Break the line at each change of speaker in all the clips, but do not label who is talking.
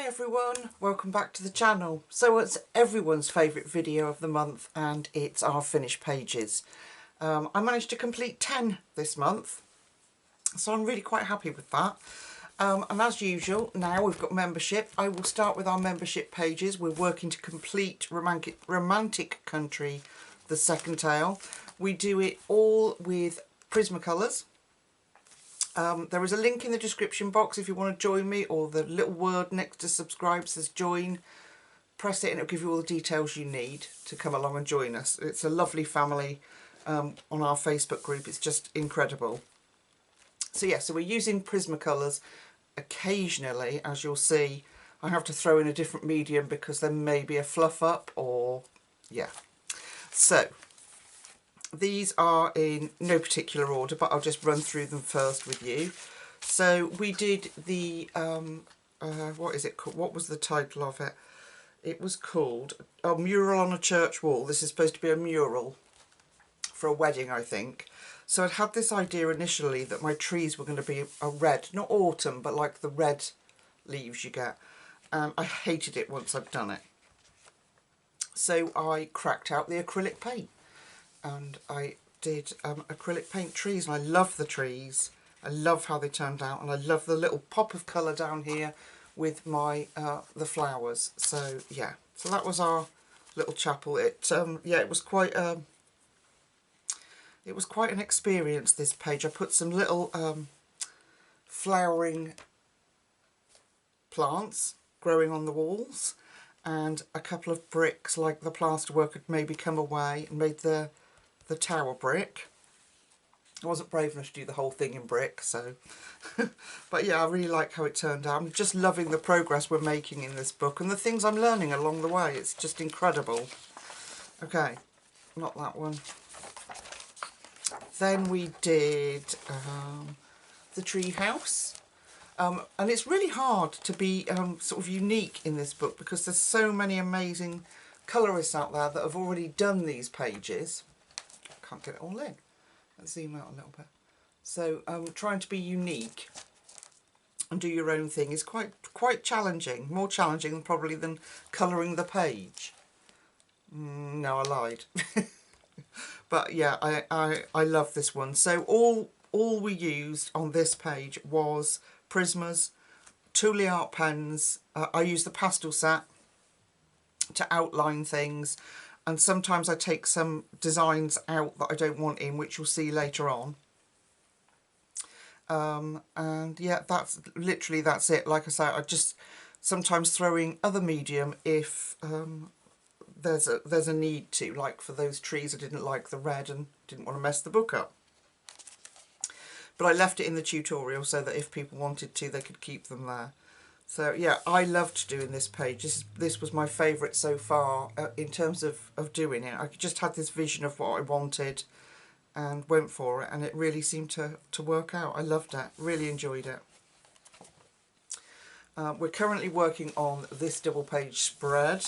Hi everyone, welcome back to the channel. So it's everyone's favourite video of the month and it's our finished pages. I managed to complete 10 this month, so I'm really quite happy with that. And as usual, now we've got membership. I will start with our membership pages. We're working to complete Romantic Country, the second tale. We do it all with Prismacolors. There is a link in the description box if you want to join me, or the little word next to subscribe says join. Press it and it'll give you all the details you need to come along and join us. It's a lovely family on our Facebook group. It's just incredible. So yeah, so we're using Prismacolors. Occasionally, as you'll see, I have to throw in a different medium because there may be a fluff up or yeah. So these are in no particular order, but I'll just run through them first with you. So we did the, what is it called? What was the title of it? It was called A Mural on a Church Wall. This is supposed to be a mural for a wedding, I think. So I'd had this idea initially that my trees were going to be a red, not autumn, but like the red leaves you get. I hated it once I'd done it. So I cracked out the acrylic paint. And I did acrylic paint trees, and I love the trees. I love how they turned out, and I love the little pop of colour down here with my the flowers. So yeah, so that was our little chapel. Yeah, it was quite an experience, this page. I put some little flowering plants growing on the walls, and a couple of bricks, like the plasterwork had maybe come away and made the tower brick. I wasn't brave enough to do the whole thing in brick, so but yeah, I really like how it turned out. I'm just loving the progress we're making in this book and the things I'm learning along the way. It's just incredible. Okay, not that one. Then we did the tree house, and it's really hard to be sort of unique in this book because there's so many amazing colourists out there that have already done these pages. Can't get it all in. Let's zoom out a little bit. So trying to be unique and do your own thing is quite challenging, more challenging probably than colouring the page. No, I lied. But yeah, I love this one. So all we used on this page was Prismas, Tule art pens. I used the pastel set to outline things. And sometimes I take some designs out that I don't want in, which you'll see later on. And yeah, that's it. Like I say, I just sometimes throw in other medium if there's a need to. Like for those trees, I didn't like the red and didn't want to mess the book up. But I left it in the tutorial so that if people wanted to, they could keep them there. So yeah, I loved doing this page. This was my favourite so far in terms of doing it. I just had this vision of what I wanted and went for it, and it really seemed to work out. I loved it, really enjoyed it. We're currently working on this double page spread,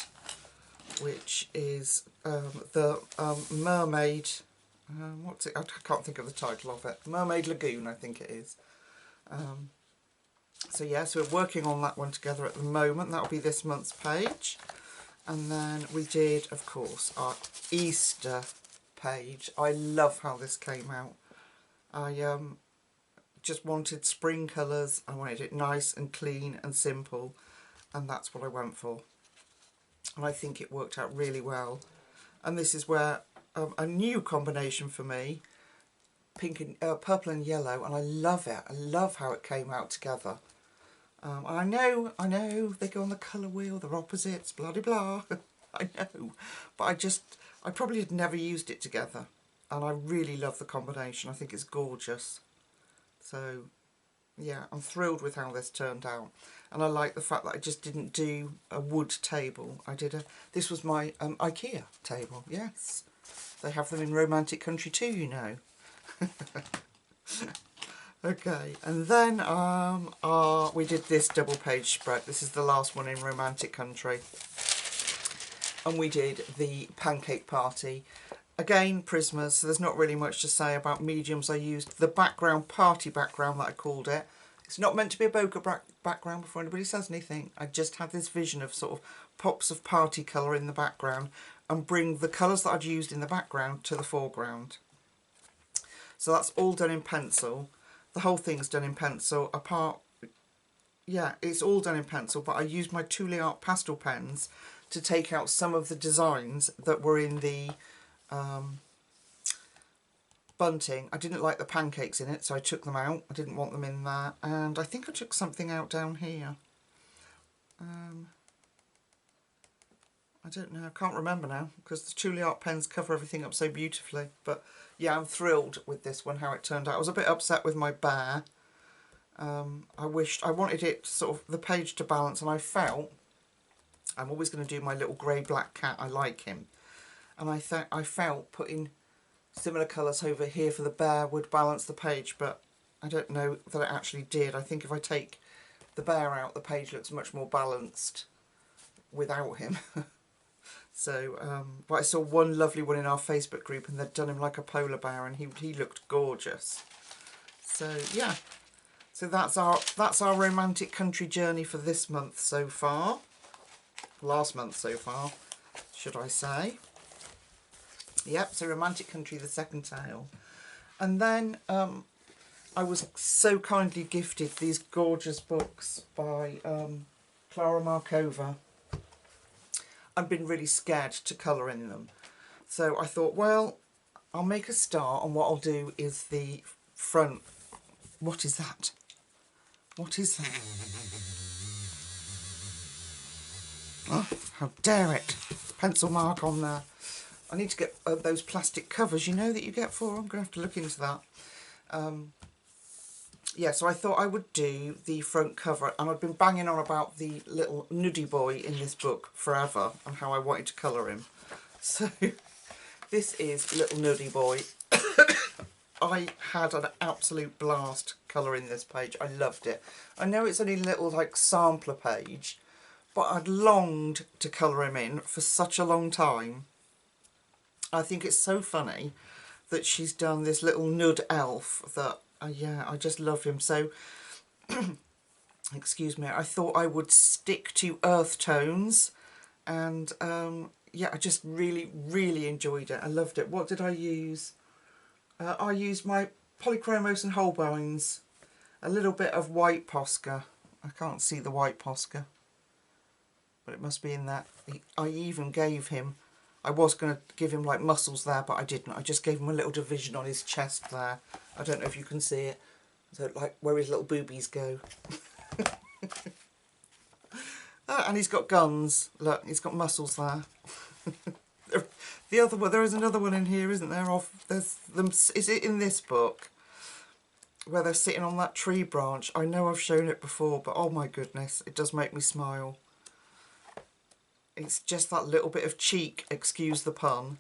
which is the Mermaid, what's it? I can't think of the title of it. Mermaid Lagoon, I think it is. So yeah, so we're working on that one together at the moment. That'll be this month's page. And then we did, of course, our Easter page. I love how this came out. I just wanted spring colours. I wanted it nice and clean and simple. And that's what I went for. And I think it worked out really well. And this is where a new combination for me, pink and purple and yellow, and I love it. I love how it came out together. I know they go on the colour wheel, they're opposites, blah de blah. I know, but I probably had never used it together, and I really love the combination. I think it's gorgeous. So yeah, I'm thrilled with how this turned out, and I like the fact that I just didn't do a wood table. This was my IKEA table. Yes, they have them in Romantic Country too, you know. Okay, and then we did this double page spread. This is the last one in Romantic Country, and we did the pancake party. Again, Prismas, so there's not really much to say about mediums. I used the background, party background that I called it, It's not meant to be a bokeh background before anybody says anything. I just had this vision of sort of pops of party colour in the background and bring the colours that I'd used in the background to the foreground. So that's all done in pencil. The whole thing's done in pencil, apart, yeah, it's all done in pencil, but I used my Tule Art pastel pens to take out some of the designs that were in the bunting. I didn't like the pancakes in it, so I took them out. I didn't want them in there. And I think I took something out down here. I don't know, I can't remember now, because the Tule Art pens cover everything up so beautifully. But yeah, I'm thrilled with this one, how it turned out. I was a bit upset with my bear. I wanted it sort of, the page to balance, and I felt, I'm always going to do my little grey-black cat, I like him. And I felt putting similar colours over here for the bear would balance the page, but I don't know that it actually did. I think if I take the bear out, the page looks much more balanced without him. So, but I saw one lovely one in our Facebook group, and they'd done him like a polar bear, and he looked gorgeous. So yeah, so that's our romantic country journey for this month so far. Last month so far, should I say. Yep, so Romantic Country, the second tale. And then I was so kindly gifted these gorgeous books by Clara Markova. I've been really scared to colour in them. So I thought, well, I'll make a start, and what I'll do is the front. What is that? What is that? Oh, how dare it. Pencil mark on there. I need to get those plastic covers, you know, that you get for. I'm going to have to look into that. Yeah, so I thought I would do the front cover, and I've been banging on about the little nudie boy in this book forever and how I wanted to colour him. So this is little nudie boy. I had an absolute blast colouring this page. I loved it. I know it's only a little like sampler page, but I'd longed to colour him in for such a long time. I think it's so funny that she's done this little nud elf that, yeah, I just love him. So, excuse me, I thought I would stick to earth tones, and yeah, I just really, really enjoyed it. I loved it. What did I use? I used my Polychromos and Holbeins, a little bit of white Posca. I can't see the white Posca, but it must be in that. I even gave him, I was going to give him like muscles there, but I didn't. I just gave him a little division on his chest there. I don't know if you can see it. So like where his little boobies go. And he's got guns. Look, he's got muscles there. The other one, there is another one in here, isn't there? There's them. Is it in this book where they're sitting on that tree branch? I know I've shown it before, but oh my goodness, it does make me smile. It's just that little bit of cheek, excuse the pun,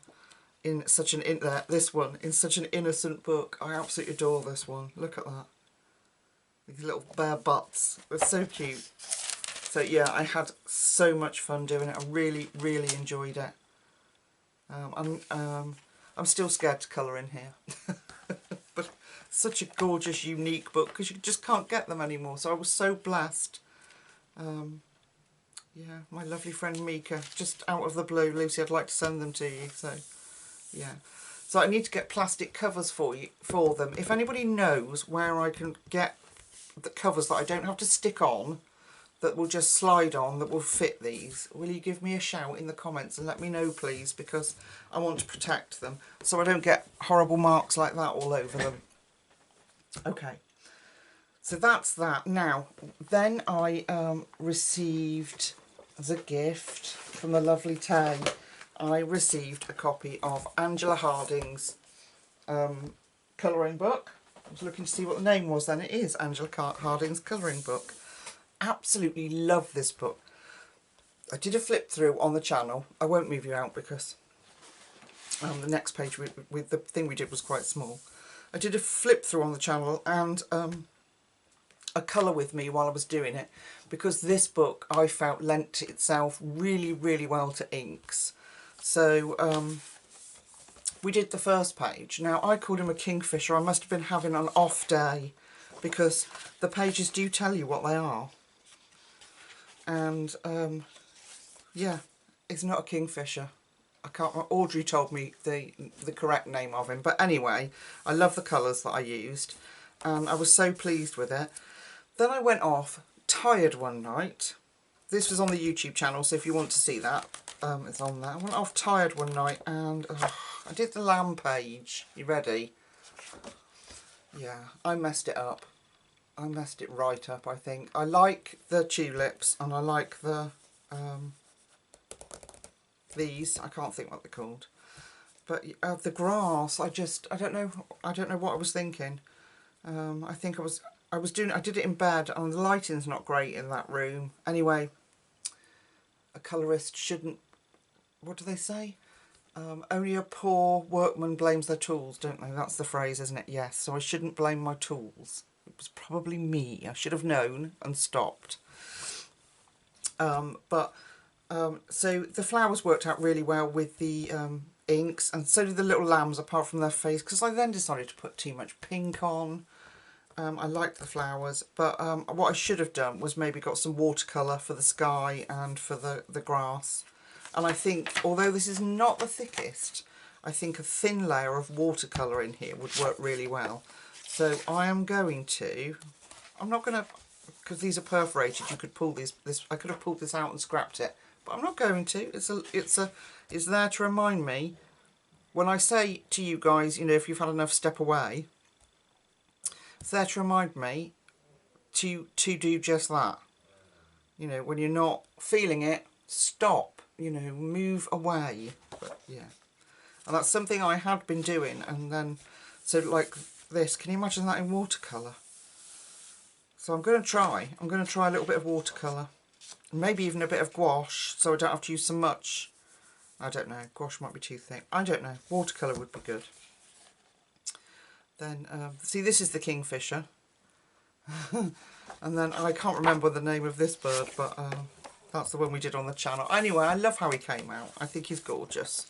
in such an this one in such an innocent book. I absolutely adore this one. Look at that. These little bare butts. They're so cute. So yeah, I had so much fun doing it. I really, really enjoyed it. I'm still scared to colour in here. But such a gorgeous, unique book, because you just can't get them anymore. So I was so blessed. Yeah, my lovely friend Mika, just out of the blue, Lucy, I'd like to send them to you. So yeah, so I need to get plastic covers for them. If anybody knows where I can get the covers that I don't have to stick on, that will just slide on, that will fit these, will you give me a shout in the comments and let me know, please, because I want to protect them so I don't get horrible marks like that all over them. Okay, so that's that. Now then, I received as a gift from the lovely Tay, I received a copy of Angela Harding's colouring book. I was looking to see what the name was then. It is Angela Harding's colouring book. Absolutely love this book. I did a flip through on the channel. I won't move you out because the next page with the thing we did was quite small. I did a flip through on the channel and a colour with me while I was doing it, because this book I felt lent itself really, really well to inks. So we did the first page. Now I called him a kingfisher. I must have been having an off day because the pages do tell you what they are. And yeah, it's not a kingfisher. I can't remember. Audrey told me the correct name of him, but anyway, I love the colours that I used and I was so pleased with it. Then I went off tired one night. This was on the YouTube channel, so if you want to see that, it's on there. I went off tired one night and I did the lamb page. You ready? Yeah, I messed it up. I messed it right up, I think. I like the tulips and I like the these. I can't think what they're called. But the grass, I don't know what I was thinking. I think I did it in bed and the lighting's not great in that room. Anyway, a colourist shouldn't, what do they say? Only a poor workman blames their tools, don't they? That's the phrase, isn't it? Yes, so I shouldn't blame my tools. It was probably me. I should have known and stopped. So the flowers worked out really well with the inks, and so did the little lambs apart from their face, because I then decided to put too much pink on. I liked the flowers, but what I should have done was maybe got some watercolour for the sky and for the grass. And I think, although this is not the thickest, I think a thin layer of watercolour in here would work really well. So I am going to, I'm not going to, because these are perforated, you could pull this, I could have pulled this out and scrapped it, but I'm not going to. It's there to remind me, when I say to you guys, you know, if you've had enough, step away, it's there to remind me to do just that. You know, when you're not feeling it, stop, you know, move away. But yeah, and that's something I had been doing, and then, so like this, can you imagine that in watercolour? So I'm going to try a little bit of watercolour, maybe even a bit of gouache, so I don't have to use so much. I don't know, gouache might be too thick, I don't know, watercolour would be good. Then, see, this is the kingfisher. And then I can't remember the name of this bird, but that's the one we did on the channel. Anyway, I love how he came out. I think he's gorgeous.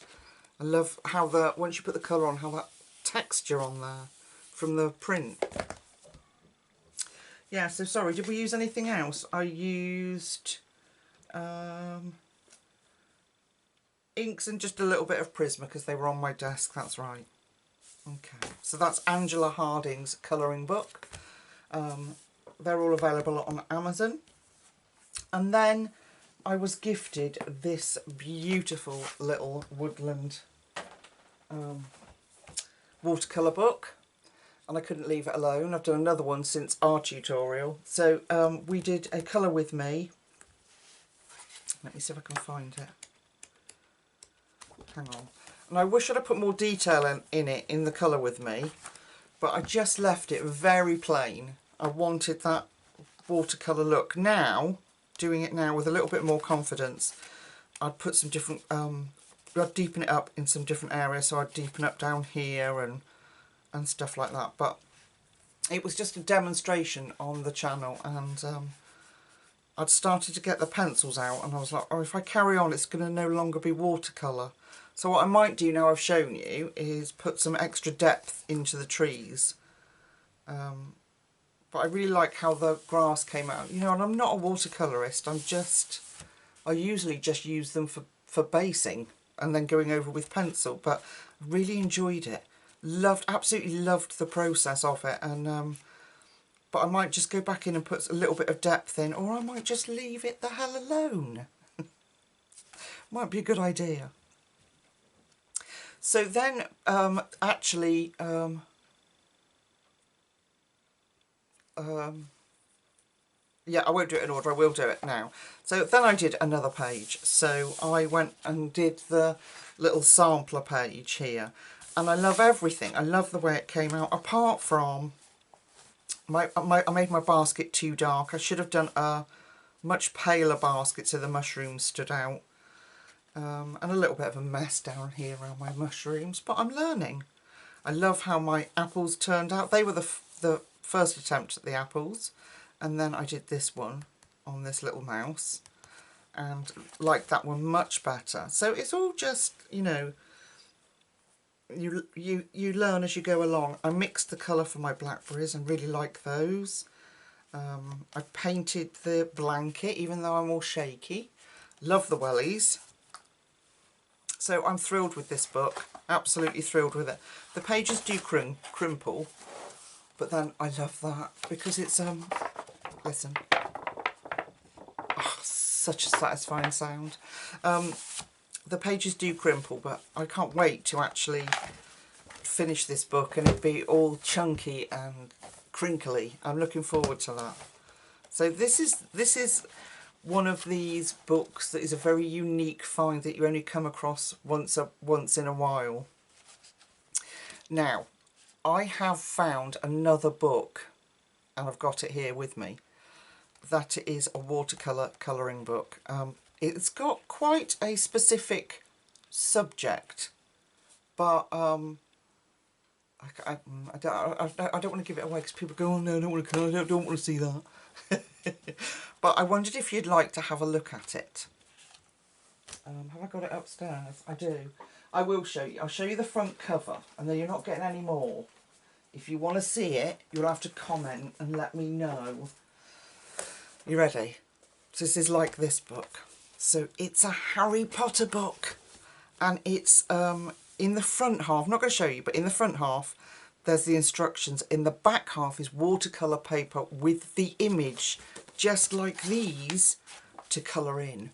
I love how once you put the colour on, how that texture on there from the print. Yeah, so sorry, did we use anything else? I used inks and just a little bit of Prisma because they were on my desk, that's right. Okay, so that's Angela Harding's colouring book. They're all available on Amazon. And then I was gifted this beautiful little Woodland watercolour book. And I couldn't leave it alone. I've done another one since our tutorial. So we did a colour with me. Let me see if I can find it. Hang on. And I wish I'd have put more detail in it, in the colour with me, but I just left it very plain. I wanted that watercolour look. Now, doing it now with a little bit more confidence, I'd put some different, I'd deepen it up in some different areas, so I'd deepen up down here and stuff like that. But it was just a demonstration on the channel, and I'd started to get the pencils out, and I was like, oh, if I carry on, it's going to no longer be watercolour. So what I might do now I've shown you is put some extra depth into the trees. But I really like how the grass came out. You know, and I'm not a watercolourist. I usually just use them for basing and then going over with pencil. But I really enjoyed it. Absolutely loved the process of it. And but I might just go back in and put a little bit of depth in, or I might just leave it the hell alone. Might be a good idea. So then, actually, yeah, I won't do it in order, I will do it now. So then I did another page. So I went and did the little sampler page here. And I love everything. I love the way it came out, apart from, I made my basket too dark. I should have done a much paler basket so the mushrooms stood out. And a little bit of a mess down here around my mushrooms, but I'm learning. I love how my apples turned out. They were the first attempt at the apples, and then I did this one on this little mouse and liked that one much better. So it's all just, you know, you learn as you go along. I mixed the colour for my blackberries and really like those. I painted the blanket even though I'm all shaky. Love the wellies. So I'm thrilled with this book, absolutely thrilled with it. The pages do crimple, but then I love that because it's listen, oh, such a satisfying sound. The pages do crimple, but I can't wait to actually finish this book and it be all chunky and crinkly. I'm looking forward to that. So this is one of these books that is a very unique find that you only come across once in a while. Now, I have found another book, and I've got it here with me, that is a watercolor colouring book. It's got quite a specific subject, but I don't want to give it away because people go, oh no, I don't want to see that. But I wondered if you'd like to have a look at it. Have I got it upstairs? I do. I will show you. I'll show you the front cover, and then you're not getting any more. If you want to see it, you'll have to comment and let me know. You ready? So this is like this book. So it's a Harry Potter book, and it's in the front half. I'm not going to show you, but in the front half there's the instructions. In the back half is watercolour paper with the image, just like these, to colour in,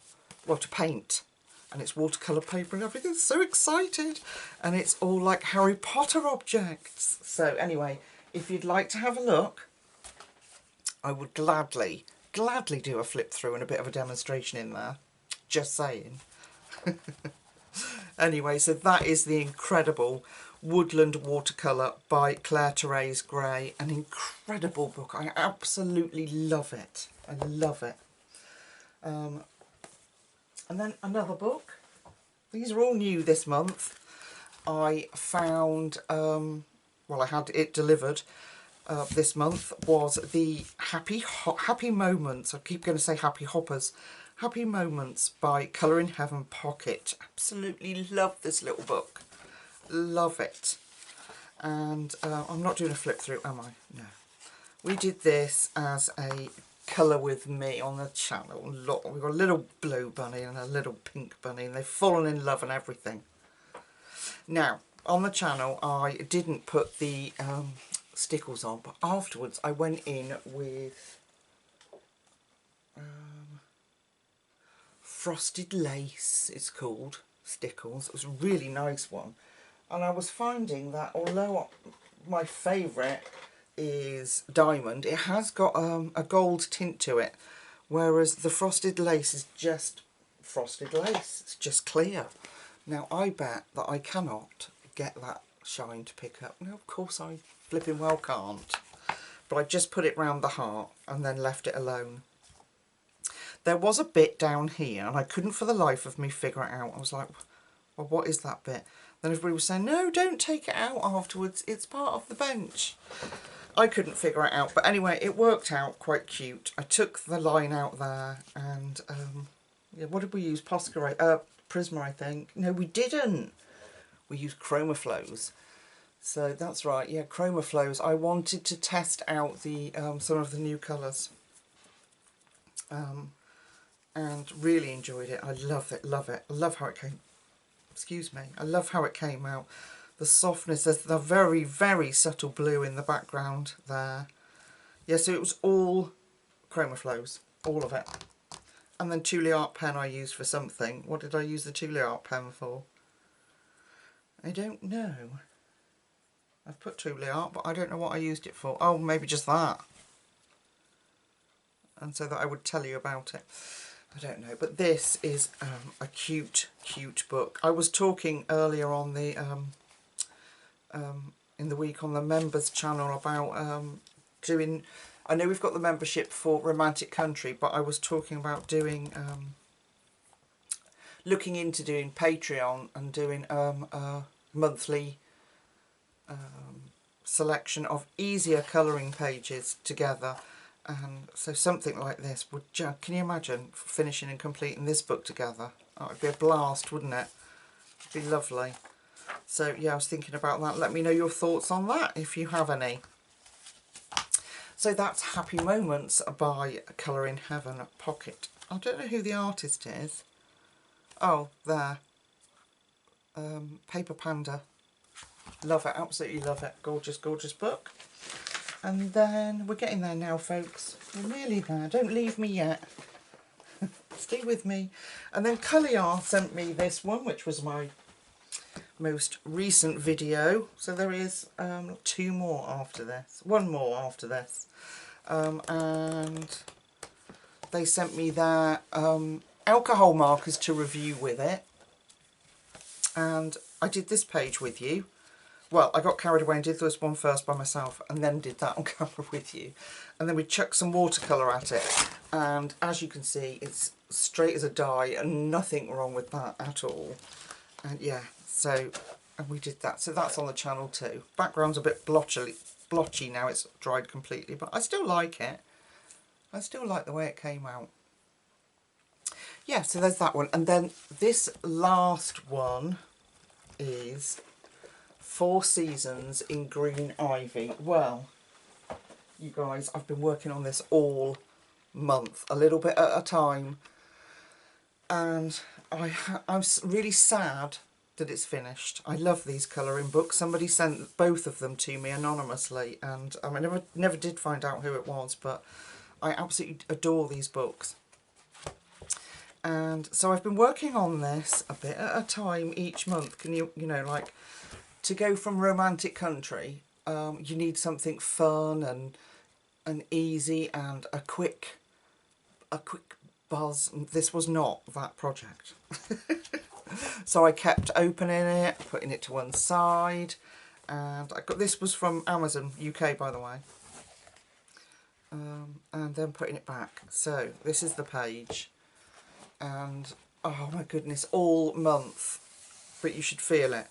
well, to paint. And it's watercolour paper and everything. So excited. And it's all like Harry Potter objects. So anyway, if you'd like to have a look, I would gladly do a flip through and a bit of a demonstration in there. Just saying. Anyway, so that is the incredible Woodland watercolour by Clara Gray. An incredible book. I absolutely love it. I love it. And then another book. These are all new this month. I found, well, I had it delivered this month, was the Happy Moments. I keep going to say Happy Hoppers. Happy Moments by Colour in Heaven Pocket. Absolutely love this little book. Love it. And I'm not doing a flip through, am I? No. We did this as a colour with me on the channel. Look, we've got a little blue bunny and a little pink bunny, and they've fallen in love and everything. Now, on the channel, I didn't put the stickles on, but afterwards I went in with Frosted Lace, it's called, stickles. It was a really nice one. And I was finding that although my favourite is diamond, it has got a gold tint to it, whereas the Frosted Lace is just frosted lace. It's just clear. Now I bet that I cannot get that shine to pick up. No, of course I flipping well can't. But I just put it round the heart and then left it alone. There was a bit down here and I couldn't for the life of me figure it out. I was like, well, what is that bit? Then everybody was saying, no, don't take it out afterwards. It's part of the bench. I couldn't figure it out. But anyway, it worked out quite cute. I took the line out there and, yeah, what did we use? Prisma, I think. No, we didn't. We used Chromaflows. So that's right, yeah, Chromaflows. I wanted to test out the some of the new colours. And really enjoyed it. I love it, love it. I love how it came. Excuse me. I love how it came out. The softness, there's the very, very subtle blue in the background there. Yeah, so it was all Chromaflows, all of it. And then Tule Art pen I used for something. What did I use the Tule Art pen for? I don't know. I've put Tule Art, but I don't know what I used it for. Oh, maybe just that. And so that I would tell you about it. I don't know, but this is a cute, cute book. I was talking earlier on the in the week on the members channel about doing. I know we've got the membership for Romantic Country, but I was talking about doing looking into doing Patreon and doing a monthly selection of easier colouring pages together. And so something like this would just, can you imagine finishing and completing this book together? Oh, it'd be a blast, wouldn't it? It'd be lovely. So yeah, I was thinking about that. Let me know your thoughts on that if you have any. So that's Happy Moments by Colour in Heaven Pocket. I don't know who the artist is. Oh, there. Paper Panda. Love it, absolutely love it. Gorgeous, gorgeous book. And then we're getting there now, folks. We're nearly there. Don't leave me yet. Stay with me. And then Colour sent me this one, which was my most recent video. So there is 2 more after this. 1 more after this. And they sent me their alcohol markers to review with it. And I did this page with you. Well, I got carried away and did this one first by myself and then did that on camera with you. And then we chucked some watercolour at it. And as you can see, it's straight as a die and nothing wrong with that at all. And yeah, so, and we did that. So that's on the channel too. Background's a bit blotchy now, it's dried completely, but I still like it. I still like the way it came out. Yeah, so there's that one. And then this last one is 4 Seasons in Green Ivy. Well, you guys, I've been working on this all month, a little bit at a time, and I'm really sad that it's finished. I love these colouring books. Somebody sent both of them to me anonymously, and I never did find out who it was, but I absolutely adore these books. And so I've been working on this a bit at a time each month. Can you know, like, to go from romantic country, you need something fun and easy and a quick buzz. This was not that project. So I kept opening it, putting it to one side, and this was from Amazon UK, by the way, and then putting it back. So this is the page, and oh my goodness, all month, but you should feel it.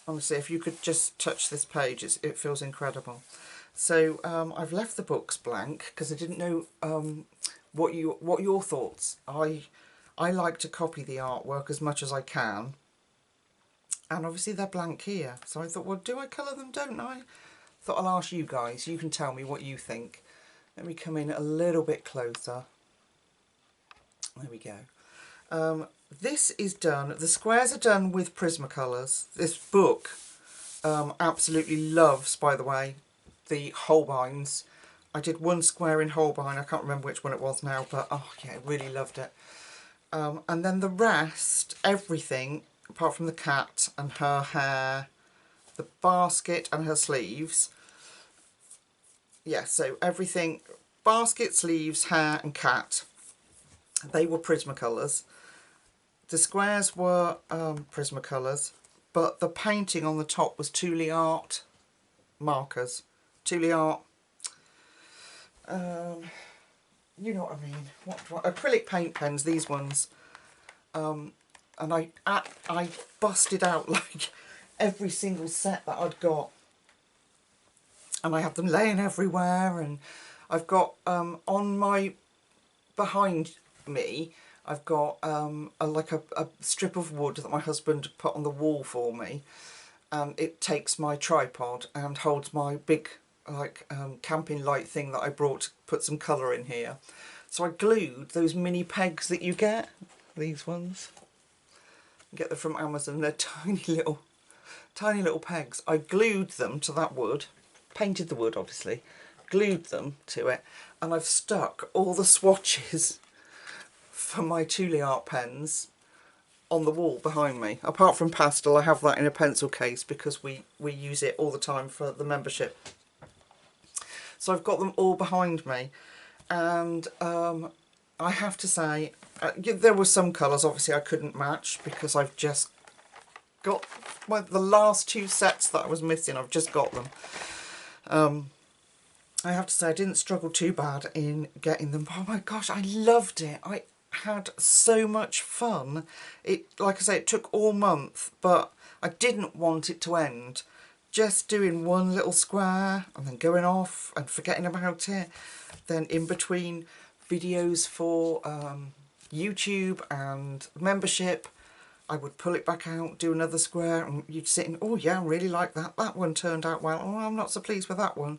Honestly, if you could just touch this page, it feels incredible. So I've left the books blank because I didn't know what your thoughts. I like to copy the artwork as much as I can, and obviously they're blank here. So I thought, well, do I colour them? Don't I? Thought I'll ask you guys. You can tell me what you think. Let me come in a little bit closer. There we go. This is done, the squares are done with Prismacolors. This book absolutely loves, by the way, the Holbeins. I did 1 square in Holbein, I can't remember which one it was now, but oh yeah, I really loved it. And then the rest, everything, apart from the cat and her hair, the basket and her sleeves. Yeah, so everything, basket, sleeves, hair and cat, they were Prismacolors. The squares were Prismacolors, but the painting on the top was Thule Art markers. Thule Art, you know what I mean. What acrylic paint pens, these ones. And I busted out like every single set that I'd got, and I had them laying everywhere. And I've got on my behind me, I've got like a strip of wood that my husband put on the wall for me, and it takes my tripod and holds my big like camping light thing that I brought to put some colour in here. So I glued those mini pegs that you get, these ones. You get them from Amazon. They're tiny little pegs. I glued them to that wood, painted the wood obviously, glued them to it, and I've stuck all the swatches for my Thule Art pens on the wall behind me. Apart from pastel, I have that in a pencil case because we use it all the time for the membership. So I've got them all behind me, and I have to say, there were some colours obviously I couldn't match because I've just got the last 2 sets that I was missing. I've just got them. I have to say I didn't struggle too bad in getting them. Oh my gosh, I loved it. I had so much fun. Like I say, it took all month, but I didn't want it to end. Just doing one little square and then going off and forgetting about it. Then in between videos for YouTube and membership, I would pull it back out, do another square, and you'd sit and, oh yeah, I really like that. That one turned out well. Oh, I'm not so pleased with that one.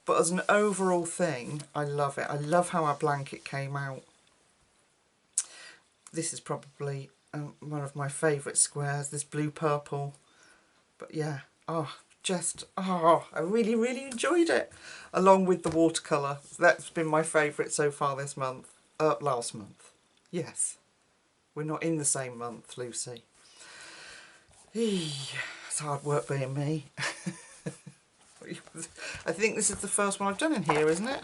But as an overall thing, I love it. I love how our blanket came out. This is probably one of my favourite squares, this blue-purple. But yeah, I really, really enjoyed it. Along with the watercolour. That's been my favourite so far this month. Last month. Yes. We're not in the same month, Lucy. It's hard work being me. I think this is the first one I've done in here, isn't it?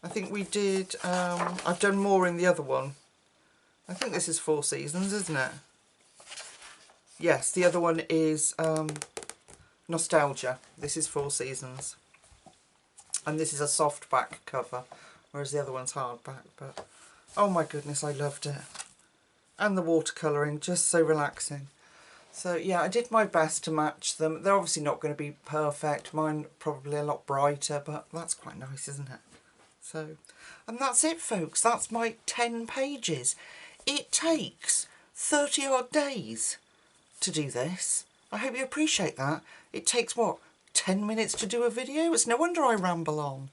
I think we did, I've done more in the other one. I think this is 4 Seasons, isn't it? Yes, the other one is Nostalgia. This is 4 Seasons. And this is a softback cover, whereas the other one's hardback. But oh my goodness, I loved it. And the watercolouring, just so relaxing. So yeah, I did my best to match them. They're obviously not going to be perfect. Mine probably a lot brighter, but that's quite nice, isn't it? So, and that's it, folks. That's my 10 pages. It takes 30 odd days to do this. I hope you appreciate that. It takes, what, 10 minutes to do a video? It's no wonder I ramble on.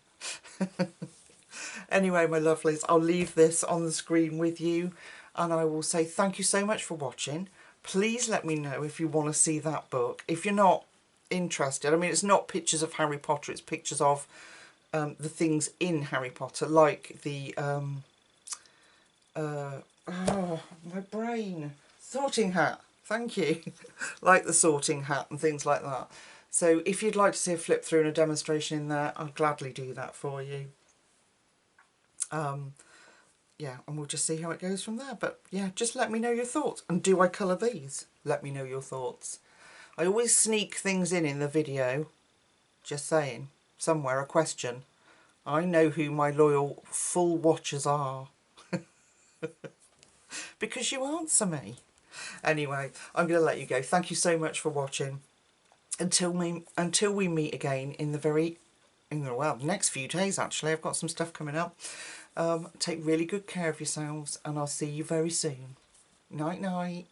Anyway, my lovelies, I'll leave this on the screen with you, and I will say thank you so much for watching. Please let me know if you want to see that book. If you're not interested, I mean, it's not pictures of Harry Potter, it's pictures of the things in Harry Potter, like the, oh, my brain, sorting hat, thank you, like the sorting hat and things like that. So if you'd like to see a flip through and a demonstration in there, I'll gladly do that for you. Yeah, and we'll just see how it goes from there. But yeah, just let me know your thoughts. And do I colour these? Let me know your thoughts. I always sneak things in the video. Just saying. Somewhere a question. I know who my loyal full watchers are. Because you answer me. Anyway, I'm going to let you go. Thank you so much for watching. Until we meet again in the next few days actually. I've got some stuff coming up. Take really good care of yourselves, and I'll see you very soon. Night night.